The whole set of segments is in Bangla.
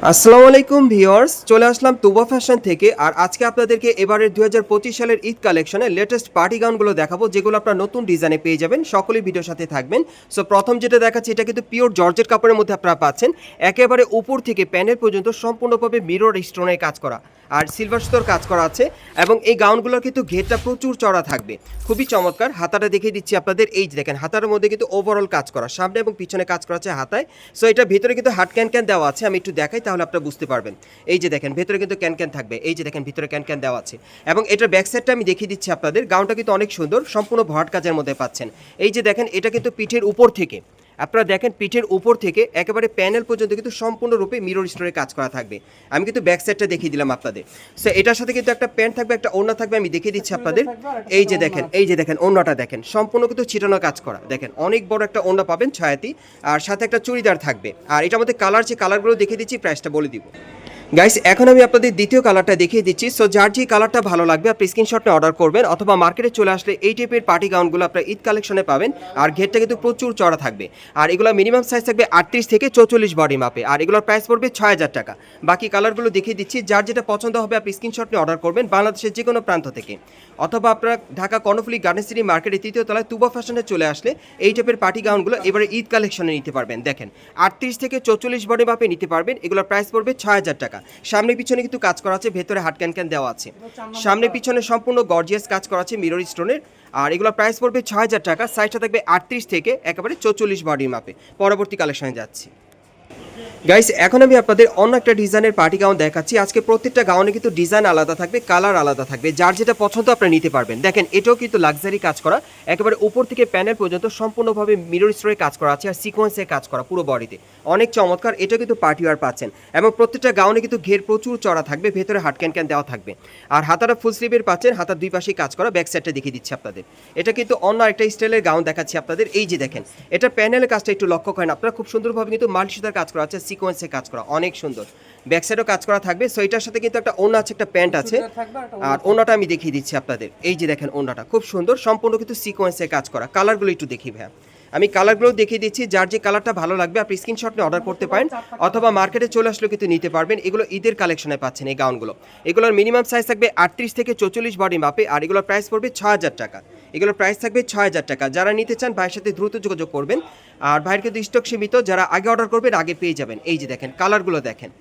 আসসালামু আলাইকুম ভিউয়ার্স, চলে আসলাম তুবা ফ্যাশন থেকে। আর আজকে আপনাদেরকে এবারের 2025 সালের ঈদ কালেকশনের লেটেস্ট পার্টি গাউনগুলো দেখাবো, যেগুলো আপনারা নতুন ডিজাইনে পেয়ে যাবেন। সকলেই ভিডিওর সাথে থাকবেন। সো প্রথম যেটা দেখাচ্ছি, এটা কিন্তু পিওর জর্জেট কাপড়ের মধ্যে আপনারা পাচ্ছেন। একেবারে উপর থেকে প্যানেল পর্যন্ত সম্পূর্ণভাবে মিরর স্টোনের কাজ করা আর সিলভার সুতোর কাজ করা আছে। এবং এই গাউনগুলোর কিন্তু ঘেরটা প্রচুর চড়া থাকবে, খুবই চমৎকার। হাতাটা দেখিয়ে দিচ্ছি আপনাদের, এই যে দেখেন হাতার মধ্যে কিন্তু ওভারঅল কাজ করা, সামনে এবং পিছনে কাজ করা আছে হাতায়। সো এটা ভিতরে কিন্তু হাট ক্যান দেওয়া আছে, আমি একটু দেখাই তাহলে আপনারা বুঝতে পারবেন। এই যে দেখেন ভেতরে কিন্তু ক্যান থাকবে, এই যে দেখেন ভিতরে ক্যান দেওয়া আছে। এবং এটার ব্যাক সাইডটা আমি দেখিয়ে দিচ্ছি আপনাদের। গাউনটা কিন্তু অনেক সুন্দর, সম্পূর্ণ ভরাট কাজের মধ্যে পাচ্ছেন। এই যে দেখেন, এটা কিন্তু পিঠের উপর থেকে, আপনারা দেখেন পিঠের উপর থেকে একেবারে প্যানেল পর্যন্ত কিন্তু সম্পূর্ণরূপে মিরর স্টোরে কাজ করা থাকবে। আমি কিন্তু ব্যাক সাইডটা দেখিয়ে দিলাম আপনাদের। সো এটার সাথে কিন্তু একটা প্যান্ট থাকবে, একটা ওড়না থাকবে, আমি দেখিয়ে দিচ্ছি আপনাদের। এই যে দেখেন ওড়নাটা দেখেন, সম্পূর্ণ কিন্তু ছিটানো কাজ করা। দেখেন অনেক বড় একটা ওড়না পাবেন ছায়াতি, আর সাথে একটা চুড়িদার থাকবে। আর এটার মধ্যে কালার, যে কালারগুলো দেখিয়ে দিচ্ছি, প্রাইসটা বলে দিব। গাইস, এখন আমি আপনাদের দ্বিতীয় কালারটা দেখিয়ে দিচ্ছি। সো যার যে কালারটা ভালো লাগবে আপনি স্ক্রিনশট নিয়ে অর্ডার করবেন, অথবা মার্কেটে চলে আসলে এই টাইপের পার্টি গাউনগুলো আপনার ঈদ কালেকশনে পাবেন। আর ঘেরটা কিন্তু প্রচুর চড়া থাকবে। আর এগুলো মিনিমাম সাইজ থাকবে 38 থেকে 44 বডি মাপে। আর এগুলোর প্রাইস পড়বে 6000 টাকা। বাকি কালারগুলো দেখিয়ে দিচ্ছি, যার যেটা পছন্দ হবে আপনি স্ক্রিনশট নিয়ে অর্ডার করবেন বাংলাদেশের যে কোনো প্রান্ত থেকে। অথবা আপনারা ঢাকা কর্ণফুলী গার্ডেন সিটি মার্কেটের তৃতীয় তলায় তুবা ফ্যাশনে চলে আসলে এই টাইপের পার্টি গাউনগুলো এবারে ঈদ কালেকশনে নিতে পারবেন। দেখেন 38 থেকে 44 বডি মাপে নিতে পারবেন। এগুলোর প্রাইস পড়বে 6000 টাকা। সামনে পিছনে কিন্তু কাজ করা আছে, ভেতরে হাট ক্যান দেওয়া আছে। সামনে পিছনে সম্পূর্ণ গর্জিয়াস কাজ করা আছে মিরর স্টোনের। আর এগুলোর প্রাইস পড়বে 6000 টাকা। সাইজটা থাকবে 38 থেকে একেবারে 44 বডি মাপে। পরবর্তী কালেকশনে যাচ্ছি। গাইস, এখন আমি আপনাদের অন্য একটা ডিজাইনের পার্টি গাউন দেখাচ্ছি। আজকে প্রত্যেকটা গাউনে কিন্তু ডিজাইন আলাদা থাকবে, কালার আলাদা থাকবে, যার যেটা পছন্দ আপনারা নিতে পারবেন। দেখেন এটাও কিন্তু লাক্সারি কাজ করা, একেবারে উপর থেকে প্যানেল পর্যন্ত সম্পূর্ণভাবে মিরর স্টোরে কাজ করা আছে, আর সিকোয়েন্সে কাজ করা পুরো বডিতে, অনেক চমৎকার। এটা কিন্তু পার্টি ওয়্যার পাচ্ছেন। এবং প্রত্যেকটা গাউনে কিন্তু ঘের প্রচুর চড়া থাকবে, ভেতরে হাট ক্যান দেওয়া থাকবে। আর হাতাটা ফুল স্লিভের পাচ্ছেন, হাতার দুই পাশেই কাজ করা। ব্যাক সাইডটা দেখিয়ে দিচ্ছি আপনাদের। এটা কিন্তু অন্য একটা স্টাইলের গাউন দেখাচ্ছি আপনাদের। এই যে দেখেন, এটা প্যানেলের কাজটা একটু লক্ষ্য করেন আপনারা, খুব সুন্দরভাবে কিন্তু মাল্টি সুতার কাজ করা আছে, সিকোয়েন্সে কাজ করা, অনেক সুন্দর। ব্যাক সাইডও কাজ করা থাকবে। সো এটার সাথে কিন্তু একটা ওড়না আছে, একটা প্যান্ট আছে। আর ওড়নাটা আমি দেখিয়ে দিচ্ছি আপনাদের। এই যে দেখেন ওড়নাটা খুব সুন্দর, সম্পূর্ণ কিন্তু সিকোয়েন্সে কাজ করা। কালারগুলো একটু দেখি ভাইয়া, আমি কালারগুলো দেখিয়ে দিচ্ছি। যার যে কালারটা ভালো লাগবে আপনি স্ক্রিনশট নিয়ে অর্ডার করতে পারেন, অথবা মার্কেটে চলে আসলেও কিন্তু নিতে পারবেন। এগুলো ঈদের কালেকশনে পাচ্ছেন এই গাউনগুলো। এগুলোর মিনিমাম সাইজ থাকবে 38 থেকে 44 বডি মাপে। আর এগুলোর প্রাইস পড়বে 6000 টাকা। এগুলোর প্রাইস থাকবে 6000 টাকা। যারা নিতে চান ভাইয়ের সাথে দ্রুত যোগাযোগ করবেন। আর ভাইয়ের কিন্তু স্টক সীমিত, যারা আগে অর্ডার করবেন আগে পেয়ে যাবেন। এই যে দেখেন কালারগুলো দেখেন,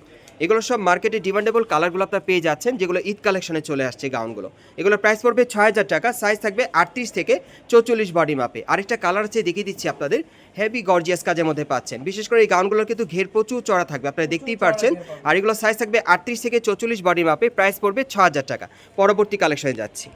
এগুলো সব মার্কেটে ডিমান্ডেবল কালারগুলো আপনারা পেয়ে যাচ্ছেন, যেগুলো ঈদ কালেকশনে চলে আসছে গাউনগুলো। এগুলোর প্রাইস পড়বে 6000 টাকা। সাইজ থাকবে 38 থেকে 44 বডি মাপে। আরেকটা কালার আছে দেখিয়ে দিচ্ছি আপনাদের, হেভি গর্জিয়াস কাজের মধ্যে পাচ্ছেন। বিশেষ করে এই গাউনগুলোর কিন্তু ঘের প্রচুর চড়া থাকবে, আপনারা দেখতেই পাচ্ছেন। আর এগুলো সাইজ থাকবে 38 থেকে 44 বডি মাপে। প্রাইস পড়বে 6000 টাকা। পরবর্তী কালেকশনে যাচ্ছি।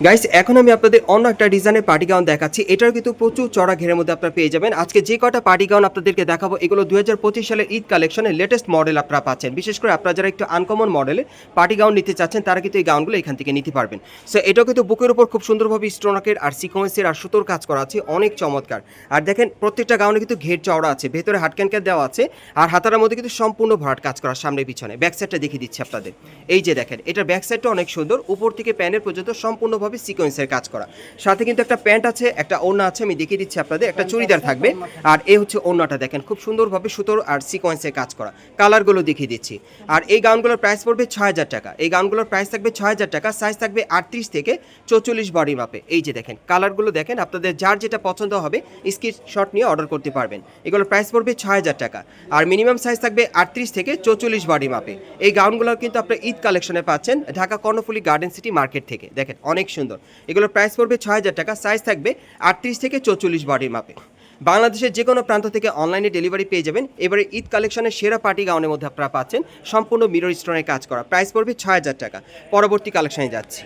গাইস, এখন আমি আপনাদের অন্য একটা ডিজাইনের পার্টি গাউন দেখাচ্ছি। এটার কিন্তু প্রচুর চড়া ঘেরের মধ্যে আপনারা পেয়ে যাবেন। আজকে যে কটা পার্টি গাউন আপনাদেরকে দেখাবো, এগুলো 2025 সালের ঈদ কালেকশনের লেটেস্ট মডেল আপনারা পাচ্ছেন। বিশেষ করে আপনারা যারা একটু আনকমন মডেলে পার্টি গাউন নিতে চাচ্ছেন, তারা কিন্তু এই গাউনগুলো এখান থেকে নিতে পারবেন। সো এটাও কিন্তু বুকের উপর খুব সুন্দরভাবে স্টোনাকের আর সিকোয়েন্সের আর সুতোর কাজ করা আছে, অনেক চমৎকার। আর দেখেন প্রত্যেকটা গাউনে কিন্তু ঘের চওড়া আছে, ভেতরে হাট ক্যান দেওয়া আছে। আর হাতার মধ্যে কিন্তু সম্পূর্ণ ভরাট কাজ করা সামনে পিছনে। ব্যাক সাইডটা দেখিয়ে দিচ্ছি আপনাদের। এই যে দেখেন, এটার ব্যাক সাইডটা অনেক সুন্দর, উপর থেকে প্যানের পর্যন্ত সম্পূর্ণভাবে সিকোয়েন্সের কাজ করা। সাথে কিন্তু একটা প্যান্ট আছে, একটা ওড়না আছে, আমি দেখিয়ে দিচ্ছি আপনাদের। একটা চুড়িদার থাকবে। আর এই হচ্ছে ওড়নাটা, দেখেন খুব সুন্দরভাবে সুতোর আর সিকোয়েন্সের কাজ করা। কালারগুলো দেখিয়ে দিচ্ছি। আর এই গাউনগুলোর প্রাইস পড়বে 6000 টাকা। এই গাউনগুলোর প্রাইস থাকবে 6000 টাকা। সাইজ থাকবে 38 থেকে 44 বডি মাপে। এই যে দেখেন কালারগুলো দেখেন, আপনাদের যার যেটা পছন্দ হবে স্ক্রিনশট নিয়ে অর্ডার করতে পারবেন। এগুলোর প্রাইস পড়বে 6000 টাকা। আর মিনিমাম সাইজ থাকবে 38 থেকে 44 বডি মাপে। এই গাউনগুলো কিন্তু আপনারা ঈদ কালেকশনে পাচ্ছেন Dhaka Karnaphuli garden city market থেকে। দেখেন অনেক সুন্দর। এগুলোর প্রাইস পড়বে 6000 টাকা। সাইজ থাকবে 38 থেকে 44 বডির মাপে। বাংলাদেশের যে কোনো প্রান্ত থেকে অনলাইনে ডেলিভারি পেয়ে যাবেন। এবারে ঈদ কালেকশনের সেরা পার্টি গাউনের মধ্যে আপনারা পাচ্ছেন সম্পূর্ণ মিরর স্টোনের কাজ করা। প্রাইস পড়বে 6000 টাকা। পরবর্তী কালেকশনে যাচ্ছি।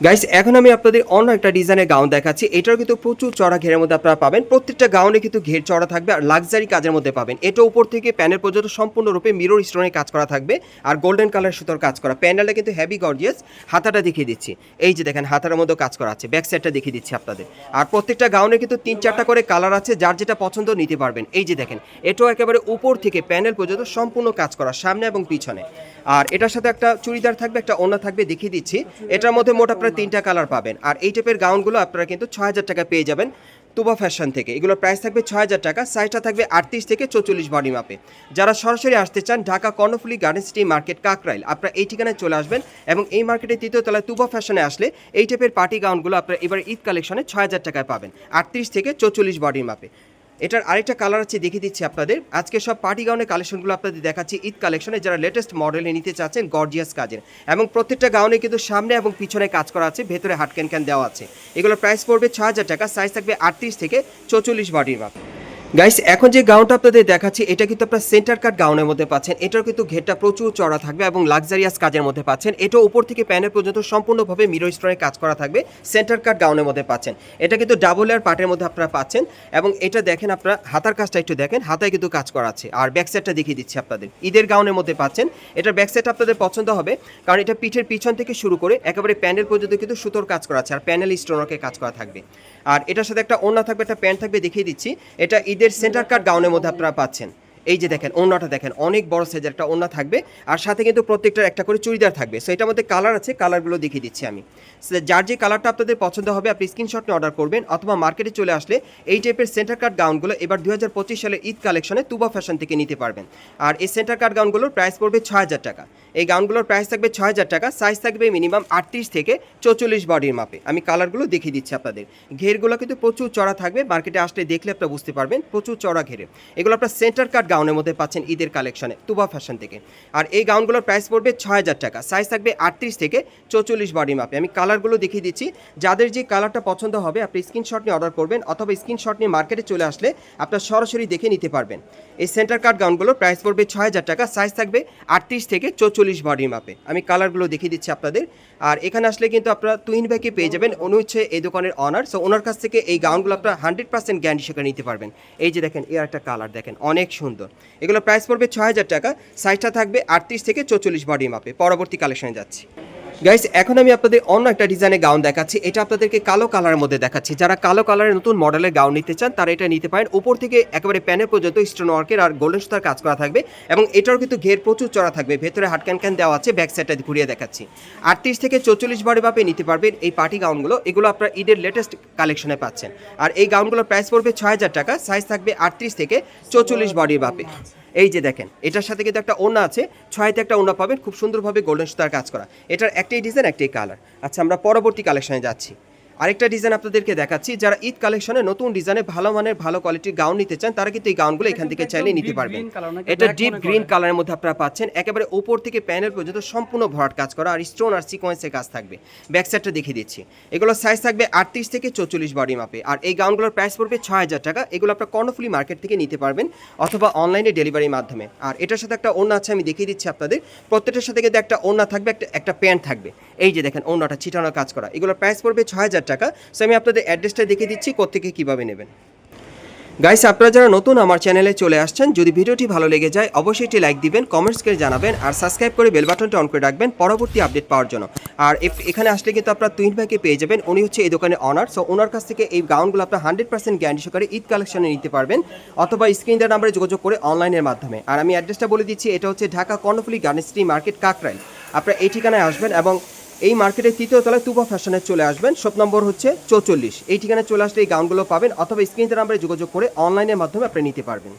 গাইস, এখন আমি আপনাদের অন্য একটা ডিজাইনের গাউন দেখাচ্ছি। এটাও কিন্তু প্রচুর চড়া ঘেরের মধ্যে আপনারা পাবেন। প্রত্যেকটা গাউনে কিন্তু ঘের চড়া থাকবে আর লাক্সারি কাজের মধ্যে পাবেন। এটা উপর থেকে প্যানেল পর্যন্ত সম্পূর্ণরূপে মিরর স্টোনের কাজ করা থাকবে আর গোল্ডেন কালার সুতোর কাজ করা। প্যানেলটা কিন্তু হেভি গর্জিয়াস। হাতাটা দেখিয়ে দিচ্ছি। এই যে দেখেন হাতার মধ্যে কাজ করা আছে। ব্যাক সাইডটা দেখিয়ে দিচ্ছি আপনাদের। আর প্রত্যেকটা গাউনে কিন্তু 3-4টা করে কালার আছে, যার যেটা পছন্দ নিতে পারবেন। এই যে দেখেন, এটাও একেবারে উপর থেকে প্যানেল পর্যন্ত সম্পূর্ণ কাজ করা সামনে এবং পিছনে। আর এটার সাথে একটা চুড়িদার থাকবে, একটা ওড়না থাকবে, দেখিয়ে দিচ্ছি। এটার মধ্যে মোট আপনারা 3টা কালার পাবেন। আর এই টাইপের গাউনগুলো আপনারা কিন্তু 6000 টাকা পেয়ে যাবেন। তুবা ফ্যাশন থেকে। এগুলোর প্রাইস থাকবে ৬,০০০ টাকা, সাইজটা থাকবে ৩৮ থেকে ৪৪ বডি মাপে। যারা সরাসরি আসতে চান Dhaka Karnaphuli garden city market Kakrail, আপনারা এই ঠিকানায় চলে আসবেন এবং এই মার্কেটের ৩য় তলায় তুবা ফ্যাশনে আসলে এই টাইপের পার্টি গাউনগুলো আপনারা এবার ঈদ কালেকশনে ৬,০০০ টাকায় পাবেন, ৩৮ থেকে ৪৪ বডির মাপে। এটার আরেকটা কালার আছে, দেখিয়ে দিচ্ছি আপনাদের। আজকে সব পার্টি গাউনের কালেকশনগুলো আপনাদের দেখাচ্ছি ঈদ কালেকশনে, যারা লেটেস্ট মডেলে নিতে চাচ্ছেন গর্জিয়াস কাজের, এবং প্রত্যেকটা গাউনে কিন্তু সামনে এবং পিছনে কাজ করা আছে, ভেতরে হাট ক্যান দেওয়া আছে। এগুলোর প্রাইস পড়বে ৬,০০০ টাকা, সাইজ থাকবে ৩৮ থেকে ৪৪ বডির মাপে। গাইস, এখন যে গাউনটা আপনাদের দেখাচ্ছি এটা কিন্তু আপনারা সেন্টার কাট গাউনের মধ্যে পাচ্ছেন। এটার কিন্তু ঘেরটা প্রচুর চড়া থাকবে এবং লাক্সারিয়াস কাজের মধ্যে পাচ্ছেন। এটা উপর থেকে প্যানেল পর্যন্ত সম্পূর্ণভাবে মিরর স্টোনের কাজ করা থাকবে, সেন্টার কাট গাউনের মধ্যে পাচ্ছেন। এটা কিন্তু ডাবল লেয়ার পার্টের মধ্যে আপনারা পাচ্ছেন এবং এটা দেখেন আপনারা হাতার কাজটা একটু দেখেন, হাতায় কিন্তু কাজ করা আছে। আর ব্যাক সাইডটা দেখিয়ে দিচ্ছি আপনাদের, ঈদের গাউনের মধ্যে পাচ্ছেন। এটার ব্যাক সাইডটা আপনাদের পছন্দ হবে, কারণ এটা পিঠের পিছন থেকে শুরু করে একেবারে প্যানেল পর্যন্ত কিন্তু সুতোর কাজ করা আছে আর প্যানেল স্টোনকে কাজ করা থাকবে। আর এটার সাথে একটা ওড়না থাকবে, একটা প্যান্ট থাকবে, দেখিয়ে দিচ্ছি। এটা ঈদের সেন্টার কাট গাউনের মধ্যে আপনারা পাচ্ছেন। এই যে দেখেন ওড়নাটা দেখেন, অনেক বড় সাইজের একটা ওড়না থাকবে আর সাথে কিন্তু প্রত্যেকটার একটা করে চুড়িদার থাকবে। সো এটার মধ্যে কালার আছে, কালারগুলো দেখিয়ে দিচ্ছি আমি। যার যে কালারটা আপনাদের পছন্দ হবে আপনি স্ক্রিনশট নিয়ে অর্ডার করবেন, অথবা মার্কেটে চলে আসলে এই টাইপের সেন্টার কাট গাউনগুলো এবার ২০২৫ সালের ঈদ কালেকশনে তুবা ফ্যাশন থেকে নিতে পারবেন। আর এই সেন্টার কাট গাউনগুলোর প্রাইস পড়বে ৬,০০০ টাকা। এই গাউনগুলোর প্রাইস থাকবে ৬,০০০ টাকা, সাইজ থাকবে মিনিমাম ৩৮ থেকে ৪৪ বডির মাপে। আমি কালারগুলো দেখিয়ে দিচ্ছি আপনাদের। ঘেরগুলো কিন্তু প্রচুর চড়া থাকবে, মার্কেটে আসলে দেখলে আপনারা বুঝতে পারবেন, প্রচুর চড়া ঘেরে। এগুলো আপনার সেন্টার কাট গাউনের মধ্যে পাচ্ছেন ঈদের কালেকশনে তুবা ফ্যাশন থেকে। আর এই গাউনগুলোর প্রাইস পড়বে ৬,০০০ টাকা, সাইজ থাকবে ৩৮ থেকে ৪৪ বডি মাপে। আমি কালারগুলো দেখিয়ে দিচ্ছি, যাদের যে কালারটা পছন্দ হবে আপনি স্ক্রিনশট নিয়ে অর্ডার করবেন, অথবা স্ক্রিনশট নিয়ে মার্কেটে চলে আসলে আপনার সরাসরি দেখে নিতে পারবেন। এই সেন্টার কাট গাউনগুলোর প্রাইস পড়বে ৬,০০০ টাকা, সাইজ থাকবে ৩৮ থেকে ৪৪ বডির মাপে। আমি কালারগুলো দেখিয়ে দিচ্ছি আপনাদের। আর এখানে আসলে কিন্তু আপনারা তুহিন ভাইকে পেয়ে যাবেন, উনি হচ্ছে এই দোকানের অনার। সো ওনার কাছ থেকে এই গাউনগুলো আপনারা 100% গ্যারান্টি সহকারে নিতে পারবেন। এই যে দেখেন, এর একটা কালার দেখেন, অনেক সুন্দর। এগুলো প্রাইস পড়বে ৬,০০০ টাকা, সাইজটা থাকবে ৩৮ থেকে ৪৪ বডির মাপে। পরবর্তী কালেকশনে যাচ্ছি। গাইস, এখন আমি আপনাদের অন্য একটা ডিজাইনের গাউন দেখাচ্ছি। এটা আপনাদেরকে কালো কালারের মধ্যে দেখাচ্ছি। যারা কালো কালারের নতুন মডেলের গাউন নিতে চান তারা এটা নিতে পারেন। উপর থেকে একেবারে প্যানেল পর্যন্ত স্টোন ওয়ার্কের আর গোল্ডেন সুতার কাজ করা থাকবে, এবং এটাও কিন্তু ঘের প্রচুর চড়া থাকবে, ভেতরে হাট ক্যান দেওয়া আছে। ব্যাক সাইডটা ঘুরিয়ে দেখাচ্ছি। ৩৮ থেকে ৪৪ বডি মাপে নিতে পারবেন এই পার্টি গাউনগুলো। এগুলো আপনারা ঈদের লেটেস্ট কালেকশনে পাচ্ছেন। আর এই গাউনগুলোর প্রাইস পড়বে ৬,০০০ টাকা, সাইজ থাকবে ৩৮ থেকে ৪৪ বডি মাপে। এই যে দেখেন, এটার সাথে কিন্তু একটা ওড়না আছে, ৬তে একটা ওড়না পাবেন, খুব সুন্দরভাবে গোল্ডেন সুতার কাজ করা। এটার একটাই ডিজাইন, একটাই কালার। আচ্ছা, আমরা পরবর্তী কালেকশনে যাচ্ছি। আরেকটা ডিজাইন আপনাদেরকে দেখাচ্ছি। যারা ঈদ কালেকশনে নতুন ডিজাইনে ভালো মানের ভালো কোয়ালিটির গাউন নিতে চান তারা কিন্তু এই গাউনগুলো এখান থেকে চাইলে নিতে পারবেন। এটা ডিপ গ্রিন কালারের মধ্যে আপনারা পাচ্ছেন, একেবারে উপর থেকে প্যানেল পর্যন্ত সম্পূর্ণ ভরাট কাজ করা আর স্টোন আর সিকোয়েন্সের কাজ থাকবে। ব্যাক সাইডটা দেখিয়ে দিচ্ছি। এগুলো সাইজ থাকবে ৩৮ থেকে ৪৪ বডি মাপে। আর এই গাউনগুলোর প্রাইস পড়বে ৬,০০০ টাকা। এগুলো আপনারা কর্ণফুলী মার্কেট থেকে নিতে পারবেন, অথবা অনলাইনে ডেলিভারির মাধ্যমে। আর এটার সাথে একটা ওড়না আছে, আমি দেখিয়ে দিচ্ছি আপনাদের। প্রত্যেকটার সাথে কিন্তু একটা ওড়না থাকবে, একটা প্যান্ট থাকবে। এই যে দেখেন, ওড়নাটা ছিটানোর কাজ করা। এগুলোর প্রাইস পড়বে ৬,০০০ টাকা। সো আমি আপনাদের অ্যাড্রেসটা দেখিয়ে দিচ্ছি কোত্থেকে কীভাবে নেবেন। গাইস, আপনারা যারা নতুন আমার চ্যানেলে চলে আসছেন, যদি ভিডিওটি ভালো লেগে যায় অবশ্যই একটি লাইক দিবেন, কমেন্টস করে জানাবেন, আর সাবস্ক্রাইব করে বেল বাটনটা অন করে রাখবেন পরবর্তী আপডেট পাওয়ার জন্য। আর এখানে আসলে কিন্তু আপনারা তুহিন ভাইকে পেয়ে যাবেন, উনি হচ্ছে এই দোকানের অনার। সো ওনার কাছ থেকে এই গাউনগুলো আপনারা 100% গ্যারান্টি সহকারে ঈদ কালেকশনে নিতে পারবেন, অথবা স্ক্রিন দেওয়ার নাম্বারে যোগাযোগ করে অনলাইনের মাধ্যমে। আর আমি অ্যাড্রেসটা বলে দিচ্ছি, এটা হচ্ছে Dhaka Karnaphuli garden city market Kakrail. আপনারা এই ঠিকানায় আসবেন এবং এই মার্কেটের ৩য় তলায় তুবা ফ্যাশনে চলে আসবেন। শপ নম্বর হচ্ছে ৪৪। এই ঠিকানায় চলে আসলে এই গাউনগুলো পাবেন, অথবা স্ক্রিন দেওয়ার নাম্বারে যোগাযোগ করে অনলাইনের মাধ্যমে আপনি নিতে পারবেন।